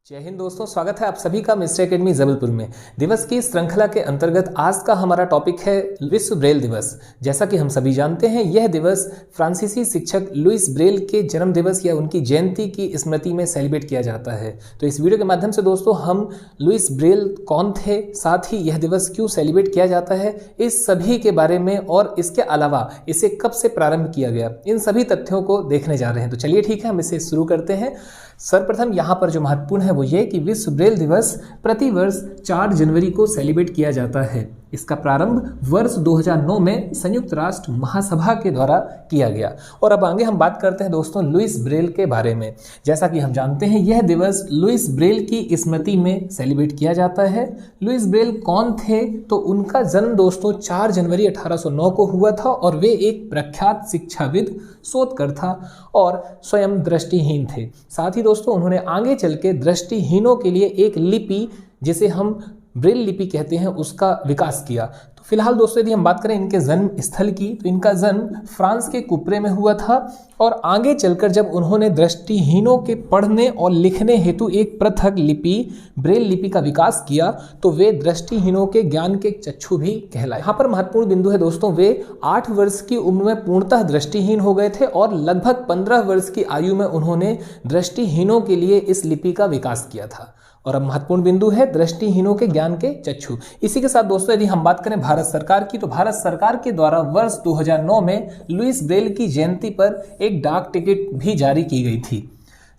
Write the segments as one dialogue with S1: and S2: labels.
S1: जय हिंद दोस्तों, स्वागत है आप सभी का मिस्टर एकेडमी जबलपुर में। दिवस की श्रृंखला के अंतर्गत आज का हमारा टॉपिक है विश्व ब्रेल दिवस। जैसा कि हम सभी जानते हैं, यह दिवस फ्रांसीसी शिक्षक लुइस ब्रेल के जन्म दिवस या उनकी जयंती की स्मृति में सेलिब्रेट किया जाता है। तो इस वीडियो के माध्यम से दोस्तों हम लुइस ब्रेल कौन थे, साथ ही यह दिवस क्यों सेलिब्रेट किया जाता है, इस सभी के बारे में और इसके अलावा इसे कब से प्रारंभ किया गया, इन सभी तथ्यों को देखने जा रहे हैं। तो चलिए ठीक है, हम इसे शुरू करते हैं। सर्वप्रथम यहाँ पर जो महत्वपूर्ण है वो ये कि विश्व ब्रेल दिवस प्रतिवर्ष 4 जनवरी को सेलिब्रेट किया जाता है। इसका प्रारंभ वर्ष 2009 में संयुक्त राष्ट्र महासभा के द्वारा किया गया। और अब आगे हम बात करते हैं दोस्तों लुइस ब्रेल के बारे में। जैसा कि हम जानते हैं, यह दिवस लुइस ब्रेल की स्मृति में सेलिब्रेट किया जाता है। लुइस ब्रेल कौन थे, तो उनका जन्म दोस्तों 4 जनवरी 1809 को हुआ था और वे एक प्रख्यात शिक्षाविद, शोधकर्ता और स्वयं दृष्टिहीन थे। साथ ही दोस्तों उन्होंने आगे चल के दृष्टिहीनों के लिए एक लिपि, जिसे हम ब्रेल लिपि कहते हैं, उसका विकास किया। तो फिलहाल दोस्तों यदि हम बात करें इनके जन्म स्थल की, तो इनका जन्म फ्रांस के कुप्रे में हुआ था और आगे चलकर जब उन्होंने दृष्टिहीनों के पढ़ने और लिखने हेतु एक पृथक लिपि ब्रेल लिपि का विकास किया, तो वे दृष्टिहीनों के ज्ञान के चक्षु भी कहलाए। यहाँ पर महत्वपूर्ण बिंदु है दोस्तों, वे 8 वर्ष की उम्र में पूर्णतः दृष्टिहीन हो गए थे और लगभग 15 वर्ष की आयु में उन्होंने दृष्टिहीनों के लिए इस लिपि का विकास किया था। और अब महत्वपूर्ण बिंदु है दृष्टिहीनों के ज्ञान के चक्षु। इसी के साथ दोस्तों यदि हम बात करें भारत सरकार की, तो भारत सरकार के द्वारा वर्ष 2009 में लुइस ब्रेल की जयंती पर एक डाक टिकट भी जारी की गई थी।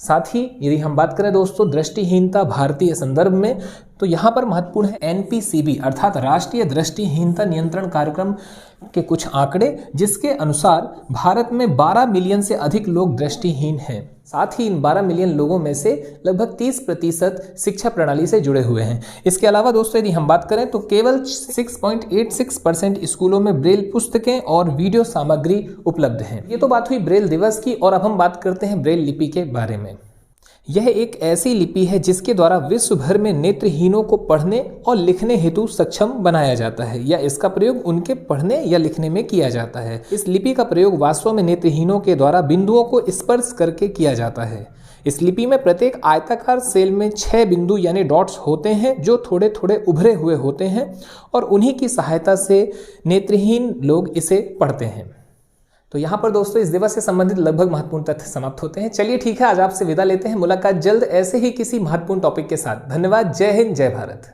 S1: साथ ही यदि हम बात करें दोस्तों दृष्टिहीनता भारतीय संदर्भ में, तो यहाँ पर महत्वपूर्ण है एनपीसीबी अर्थात राष्ट्रीय दृष्टिहीनता नियंत्रण कार्यक्रम के कुछ आंकड़े, जिसके अनुसार भारत में 12 मिलियन से अधिक लोग दृष्टिहीन हैं। साथ ही इन 12 मिलियन लोगों में से लगभग 30% शिक्षा प्रणाली से जुड़े हुए हैं। इसके अलावा दोस्तों यदि हम बात करें तो केवल 6.86% स्कूलों में ब्रेल पुस्तकें और वीडियो सामग्री उपलब्ध हैं। ये तो बात हुई ब्रेल दिवस की, और अब हम बात करते हैं ब्रेल लिपि के बारे में। यह एक ऐसी लिपि है जिसके द्वारा विश्व भर में नेत्रहीनों को पढ़ने और लिखने हेतु सक्षम बनाया जाता है, या इसका प्रयोग उनके पढ़ने या लिखने में किया जाता है। इस लिपि का प्रयोग वास्तव में नेत्रहीनों के द्वारा बिंदुओं को स्पर्श करके किया जाता है। इस लिपि में प्रत्येक आयताकार सेल में 6 बिंदु यानी डॉट्स होते हैं, जो थोड़े थोड़े उभरे हुए होते हैं और उन्हीं की सहायता से नेत्रहीन लोग इसे पढ़ते हैं। तो यहाँ पर दोस्तों इस दिवस से संबंधित लगभग महत्वपूर्ण तथ्य समाप्त होते हैं। चलिए ठीक है, आज आपसे विदा लेते हैं। मुलाकात जल्द ऐसे ही किसी महत्वपूर्ण टॉपिक के साथ। धन्यवाद। जय हिंद, जय भारत।